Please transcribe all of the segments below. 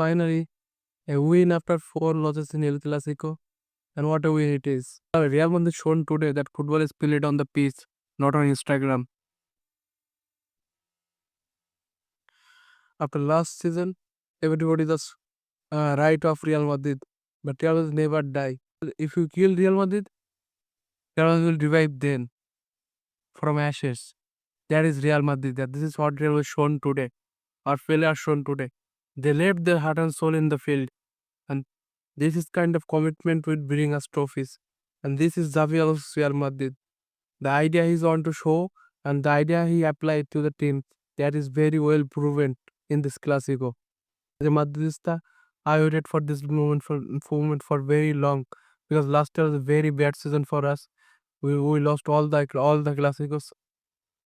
finally a win after 4 losses in El Clásico, and what a win it is. Real Madrid shown today that football is played on the pitch, not on Instagram. After last season, everybody just write off Real Madrid, but Real Madrid never die. If you kill Real Madrid, Real Madrid will revive then from ashes. That is Real Madrid. That this is what Real was shown today. Our failure shown today. They left their heart and soul in the field, and this is kind of commitment will bring us trophies. And this is Xavi Alonso's Real Madrid. The idea he's on to show and the idea he applied to the team, that is very well proven in this Clásico. The Madridista, I waited for this moment for very long, because last year was a very bad season for us. We lost all the Clásicos.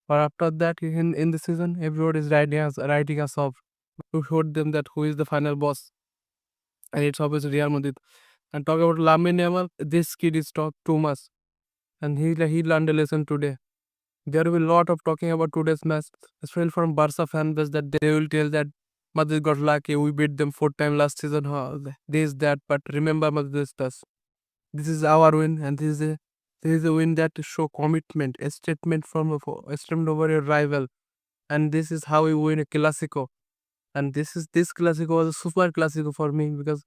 But after that, in the season, everybody is writing us off. We showed them that who is the final boss, and it's obviously Real Madrid. And talk about Lamine Yamal, this kid is talk too much, and he learned a lesson today. There will be a lot of talking about today's match, especially from Barca fan base, that they will tell that Madrid got lucky, we beat them 4 times last season, this, that. But remember, Madridistas, this is our win, and this is a win that show commitment, a statement a statement over your rival, and this is how we win a Clásico. And this Clásico was a super Clásico for me, because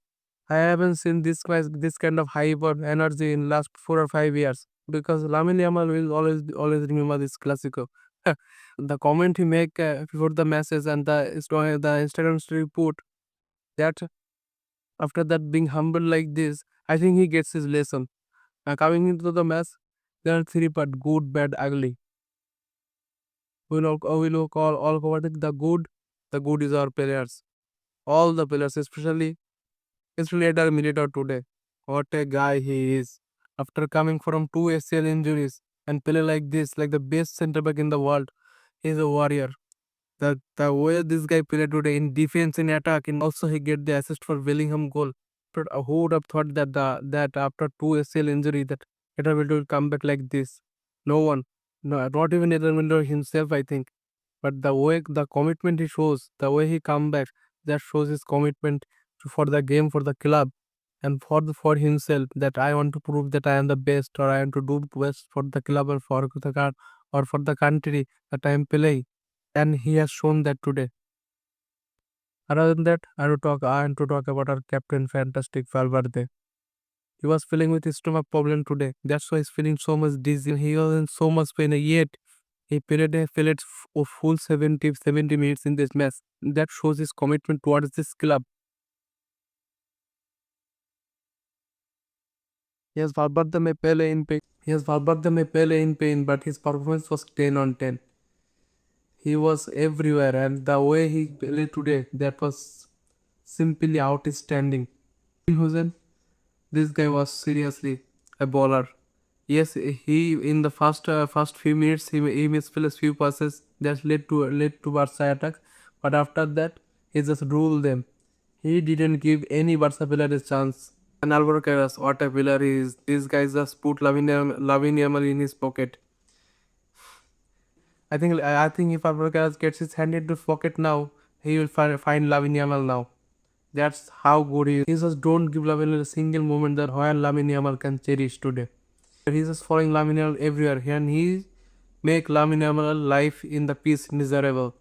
I haven't seen this kind of hype or energy in last 4 or 5 years. Because Lamine Yamal will always remember this Clásico. The comment he make before the matches and the Instagram story put, that after that being humble like this, I think he gets his lesson. Coming into the match, there are three parts: good, bad, ugly. We'll all cover the good. The good is our players. All the players, especially Eder Militao today. What a guy he is. After coming from 2 ACL injuries and play like this, like the best centre back in the world, he's a warrior. The way this guy played today in defense, in attack, and also he get the assist for Bellingham goal. But who would have thought that after 2 ACL injury that Eder will come back like this? No one. No, not even Eder Militao himself, I think. But the way, the commitment he shows, the way he come back, that shows his commitment for the game, for the club, and for himself, that I want to prove that I am the best, or I want to do best for the club, or for the country that I am playing. And he has shown that today. Other than that, I want to talk about our captain, fantastic Valverde. He was feeling with his stomach problem today. That's why he's feeling so much dizzy. He was in so much pain, yet he played a full 70 minutes in this match. That shows his commitment towards this club. Yes, Valverde may play in pain. Yes, Valverde may play in pain, but his performance was 10 on 10. He was everywhere, and the way he played today, that was simply outstanding. Hussein, this guy was seriously a baller. Yes, he in the first few minutes he misplaced few passes that led to Barca attack, but after that he just ruled them. He didn't give any Barca player a chance. And Alvaro Carras, what a player he is! This guy just put Lamine Yamal in his pocket. I think if Alvaro Carras gets his hand into his pocket now, he will find Lamine Yamal now. That's how good he is. He just don't give Lamine a single moment that where Lamine Yamal can cherish today. He's just following Lamine Yamal everywhere, and he make Lamine Yamal life in the pitch miserable.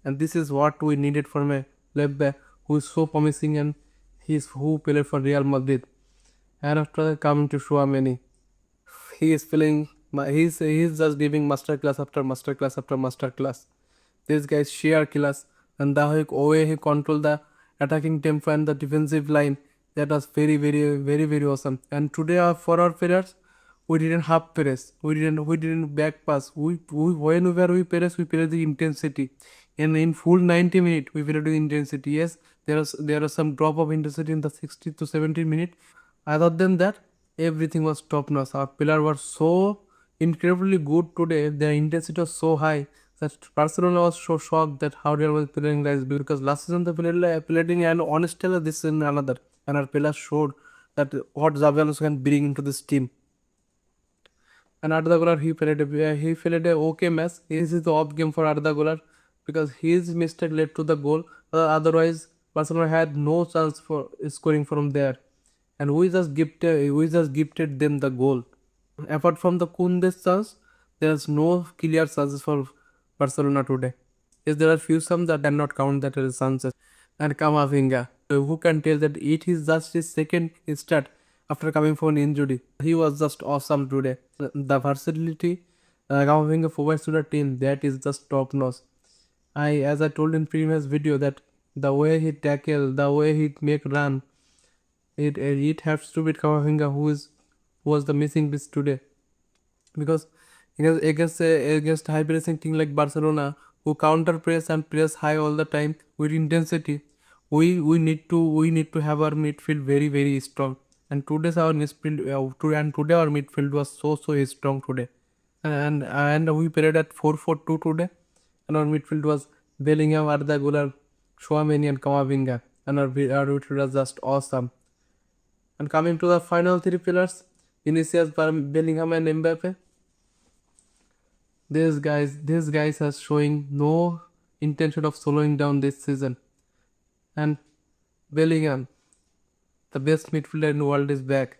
And this is what we needed from a left back who is so promising, and he's who played for Real Madrid. And after that, coming to Chouameni, he is feeling he's just giving masterclass after masterclass after masterclass. This guy is sheer class, and the way he controlled the attacking tempo and the defensive line, that was very awesome. And today, for our players, we didn't half press, we didn't back pass. Whenever we press, we press the intensity, and in full 90 minutes we played with intensity. Yes, there are some drop of intensity in the 60 to 70 minute. Other than that, everything was top notch. Our players were so incredibly good today. Their intensity was so high that Barcelona was so shocked that how Real was playing like this, because last season they played in an honest style, this in another, and our players showed that what Xabi Alonso can bring into this team. And Arda Güler, he played a okay match. This is the off game for Arda Güler, because his mistake led to the goal. Otherwise, Barcelona had no chance for scoring from there, and we just gifted them the goal. Apart from the Koundé's chance, there's no clear chances for Barcelona today. Yes, there are few some that cannot count that as chances. And Camavinga, who can tell that it is just his second start after coming from an injury. He was just awesome today. The versatility Camavinga provides to the team, that is just top notch. As I told in previous video, that the way he tackle, the way he make run, it has to be Camavinga who was the missing piece today. Because against high pressing team like Barcelona, who counter press and press high all the time with intensity, we need to have our midfield very strong. And today's our midfield today our midfield was so strong today. And we played at 4-4-2 today, and our midfield was Bellingham, Arda Güler, Chouameni and Camavinga, and our midfield was just awesome. And coming to the final three pillars, Vinicius, Bellingham and Mbappe. These guys are showing no intention of slowing down this season. And Bellingham, the best midfielder in the world, is back.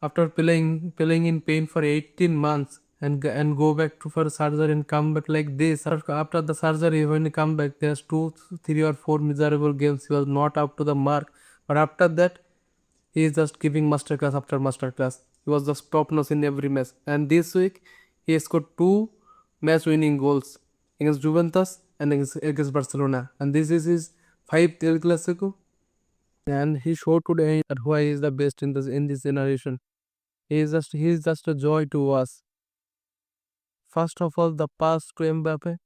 After playing in pain for 18 months and go back to for surgery and come back like this. After the surgery, when he come back, there's 2, 3 or 4 miserable games. He was not up to the mark. But after that, he is just giving masterclass after masterclass. He was just top notch in every match. And this week, he scored 2 match-winning goals against Juventus and against Barcelona. And this is his 5th El Clásico. And he showed today that why he is the best in this generation. He is just a joy to us. First of all, the pass to Mbappe,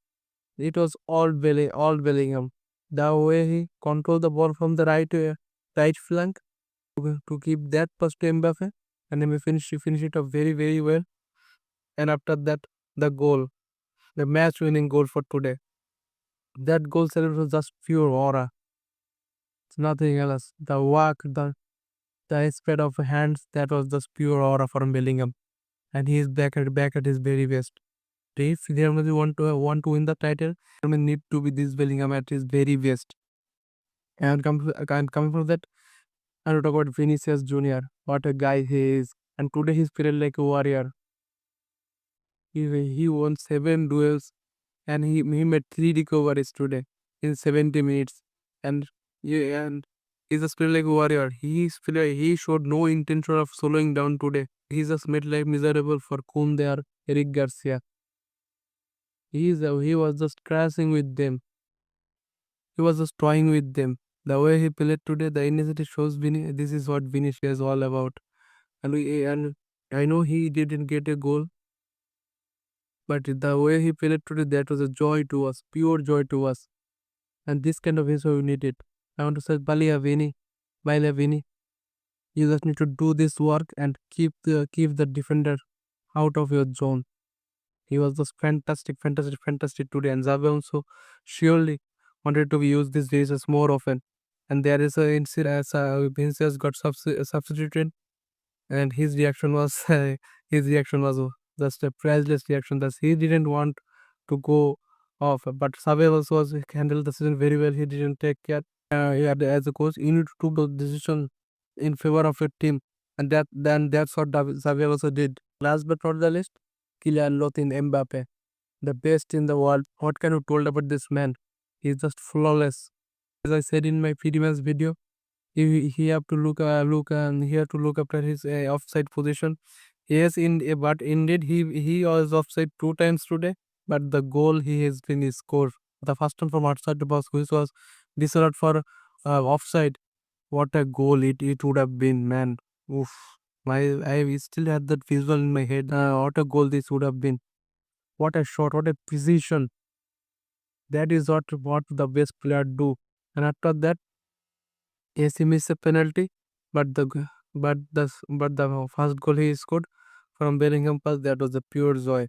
it was all Bellingham. The way he controlled the ball from the right flank to keep that pass to Mbappe, and then we finish it up very well. And after that, the goal, the match-winning goal for today. That goal celebration was just pure aura. It's nothing else. The walk, the spread of hands, that was just pure aura from Bellingham, and he is back at his very best. If Real Madrid want to win the title, Real Madrid need to be this Bellingham at his very best. And coming from that, I want to talk about Vinicius Jr. What a guy he is, and today he's played like a warrior. He won 7 duels, and he made 3 recoveries today in 70 minutes. And and he's just played like a warrior. He showed no intention of slowing down today. He just made life miserable for Koundé or Eric Garcia. He was just crashing with them. He was just toying with them. The way he played today, the intensity shows this is what Vinicius is all about. And I know he didn't get a goal, but the way he played today, that was a joy to us, pure joy to us. And this kind of hero we need it. I want to say, Balia Vini. You just need to do this work and keep the defender out of your zone. He was just fantastic today. And Xabi also surely wanted to use these races more often. And there is a incident as Vinicius got substituted, and his reaction was just a priceless reaction. That he didn't want to go off, but Xabi also was handled the season very well. He didn't take care. As a coach, you need to take the decision in favor of your team, and that's what Xabi also did. Last but not the least, Kylian Mbappe, the best in the world. What can you told about this man? He's just flawless. As I said in my previous video, he have to look and he have to look after his offside position. Yes, but indeed he was offside 2 times today. But the goal he has been scored, the first one from outside the box, which was disallowed for offside. What a goal it would have been, man. Oof. I still had that visual in my head. What a goal this would have been. What a shot, what a precision. That is what the best player do. And after that, yes, he missed a penalty, but the first goal he scored from Bellingham pass, that was a pure joy.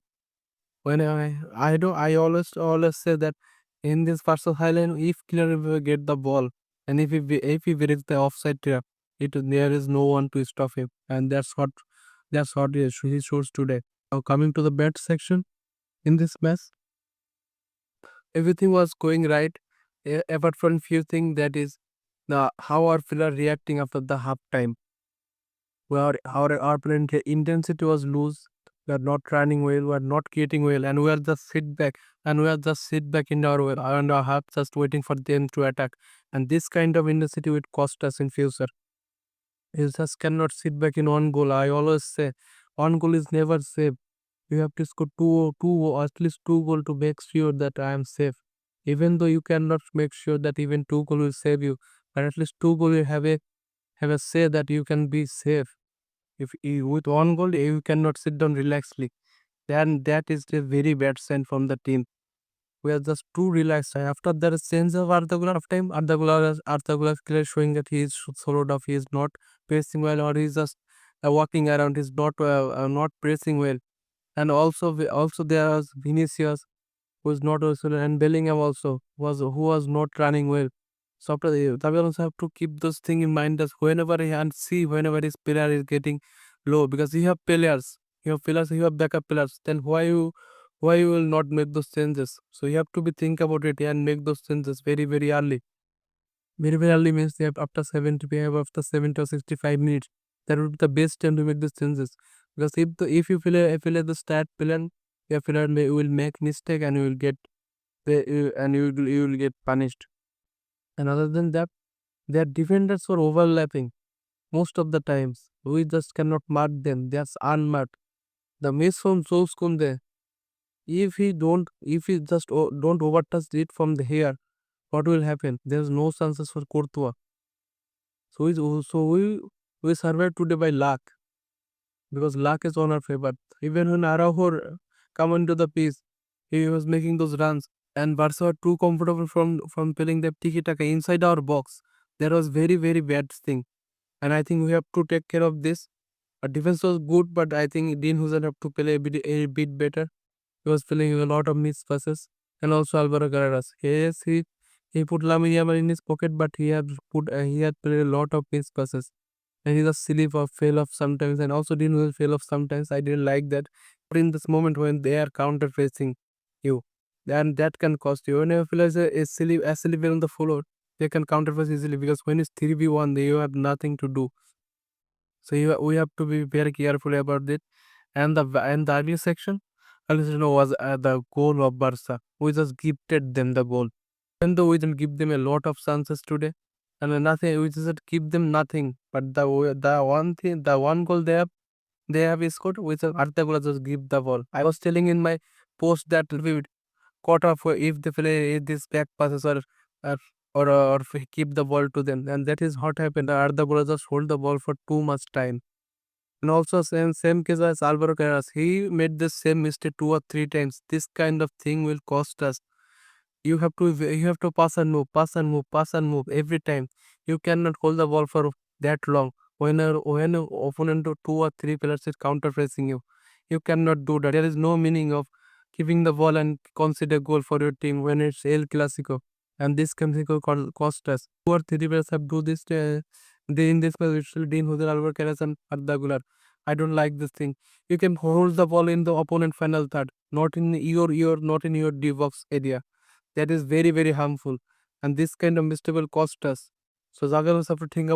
When I always say that in this first highline, if killer will get the ball and if he breaks the offside trap, there is no one to stop him, and that's what he shows today. Now coming to the bad section in this match, everything was going right, apart from few things, that is how our player reacting after the half time. Where our player intensity was loose. We are not running well. We are not creating well, and we are just sit back. And we are just sit back in our well, and our half just waiting for them to attack. And this kind of intensity will cost us in future. You just cannot sit back in one goal. I always say, one goal is never safe. You have to score or at least two goal to make sure that I am safe. Even though you cannot make sure that even two goal will save you, but at least two goal you have a say that you can be safe. If you, with one goal you cannot sit down relaxedly, then that is a very bad sign from the team. We are just too relaxed. After that change of Arda Güler of time, Arda Güler clearly showing that he is soloed off. He is not pressing well, or he is just walking around. He is not pressing well. And also there was Vinicius, who is not also, and Bellingham also who was not running well. So after Xabi Alonso have to keep those thing in mind, that whenever he and see whenever his player is getting low, because you have backup players, then why you will not make those changes? So you have to be think about it and make those changes very early. Very early means they have after 70 PM, after 70 or 65 minutes. That would be the best time to make these changes. Because if you feel at the start plan, your player will make mistake and you will get you will get punished. And other than that, their defenders were overlapping most of the times. We just cannot mark them. They are unmarked. The miss from Jules Kunde, if he just don't overtouch it from the here, what will happen? There's no chances for Courtois. So we survived today by luck, because luck is on our favor. Even when Araujo come into the pitch, he was making those runs, and Barca were too comfortable from playing the tiki taka inside our box. That was very bad thing, and I think we have to take care of this. Our defense was good, but I think Dean Huzan have to play a bit better. He was playing a lot of missed passes, and also Alvaro Carreras. Yes, he put Lamine Yamal in his pocket, but he had played a lot of missed passes, and he just slip or fail off sometimes, and also didn't fail off sometimes. I didn't like that. But in this moment when they are counter facing you, then that can cost you. When a player is silly on the floor, they can counter face easily, because when it's 3v1, you have nothing to do. So we have to be very careful about it. And the earlier section, Alonso was the goal of Barca. We just gifted them the goal. Even though we didn't give them a lot of chances today, and nothing, we just give them nothing. But the one goal they have scored, which Arda Güler just give the ball. I was telling in my post that we caught off if they play these back passes, or or if we keep the ball to them, and that is what happened. Arda Güler just hold the ball for too much time. And also same case as Alvaro Carreras. He made the same mistake 2 or 3 times. This kind of thing will cost us. You have to pass and move every time. You cannot hold the ball for that long. When a opponent to 2 or 3 players is counter pressing you, you cannot do that. There is no meaning of keeping the ball and consider goal for your team when it's El Clásico, and this Clásico cost us. 2 or 3 players have do this. They in this match it's still Dean Huzar, Alvaro Carreras, and Arda Güler. I don't like this thing. You can hold the ball in the opponent final third, not in your D box area. That is very harmful, and this kind of mistake will cost us. So Zagallos have to think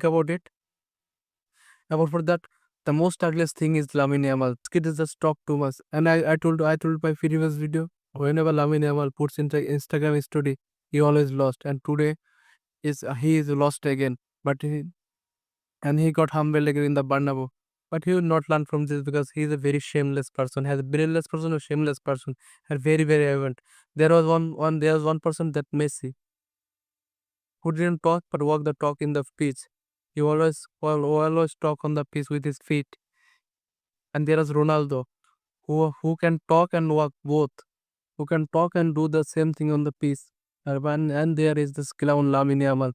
about it. About for that, the most ugliest thing is Lamine Yamal. This kid is just talk too much, and I told my previous video, whenever Lamine Yamal puts into Instagram story, he always lost, and today he is lost again. But he got humbled again in the Bernabéu. But he will not learn from this, because he is a very shameless person, has a brainless person or shameless person, and very arrogant. There was one person, that Messi, who didn't talk but walk the talk in the pitch. He always talk on the pitch with his feet. And there is Ronaldo, who can talk and walk both, who can talk and do the same thing on the pitch. And there is this clown Lamine Yamal,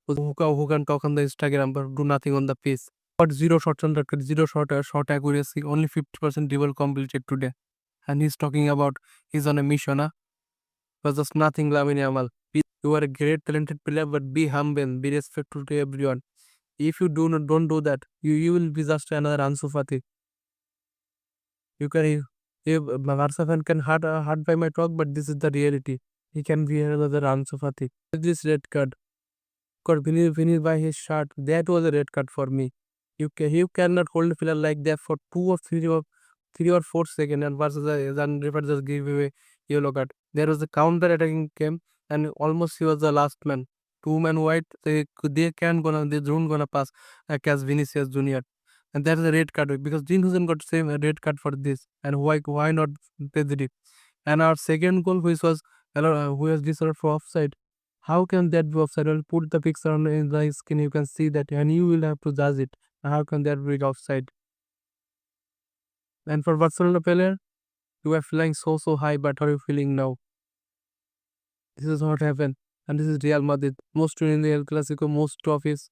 who can talk on the Instagram but do nothing on the pitch. But zero shots on target, shot accuracy, only 50% dribble completed today. And he's talking about he's on a mission, huh? Was just nothing, Lamine Yamal. You are a great talented player, but be humble, be respectful to everyone. If you don't do that, you will be just another Ansu Fati. You can if Barca fan can hard by my talk, but this is the reality. He can be another Ansu Fati. This red card. Because Viní by his shot, that was a red card for me. You cannot hold a player like that for 2 or 3 or 4 seconds and versus then referee just give away yellow card. There was a counter attacking came and almost he was the last man. Two men wide, they don't gonna pass as Vinicius Junior. And that is a red card because Dean Hussein got same a red card for this. And why not Pedri? And our second goal, which was who was deserved for offside. How can that be offside? I'll put the picture on in the screen. You can see that, and you will have to judge it. How can that be offside? And for Barcelona player, you are flying so high, but how are you feeling now? This is what happened, and this is Real Madrid. Most win in the El Clásico, most trophies,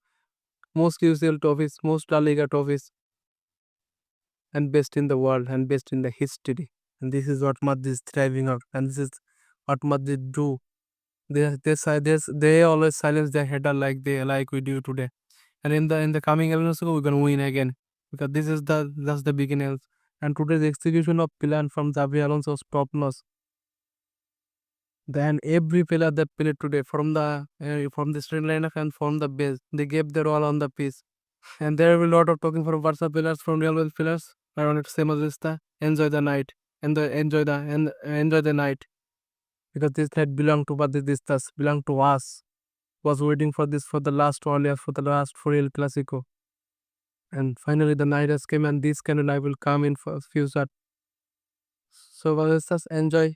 most UCL trophies, most La Liga trophies, and best in the world and best in the history. And this is what Madrid is thriving on, and this is what Madrid do. They always silence their header like we do today. And in the coming episodes, we're gonna win again because that's the beginnings. And today's execution of plan from Xabi Alonso was top notch. Then every player that played today from the straight lineup and from the base, they gave their all on the pitch. And there will be a lot of talking from Barca players, from Real Madrid players. I want to say Mazista, enjoy the night and enjoy the night because this night belong to Madridistas, belong to us. Was waiting for this for the last 1 year, for the last for El Clásico. And finally the night has come and this kind of night will come in for future. So Madridistas, enjoy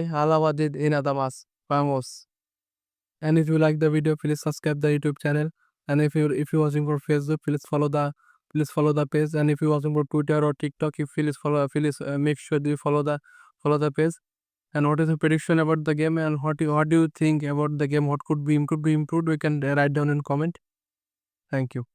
Hala Madrid in Adamas. Vamos. And if you like the video, please subscribe the YouTube channel. And if you're watching for Facebook, please follow the page. And if you're watching for Twitter or TikTok, you please make sure that you follow the page. And what is the prediction about the game and what do you think about the game? What could be improved? We can write down in comment. Thank you.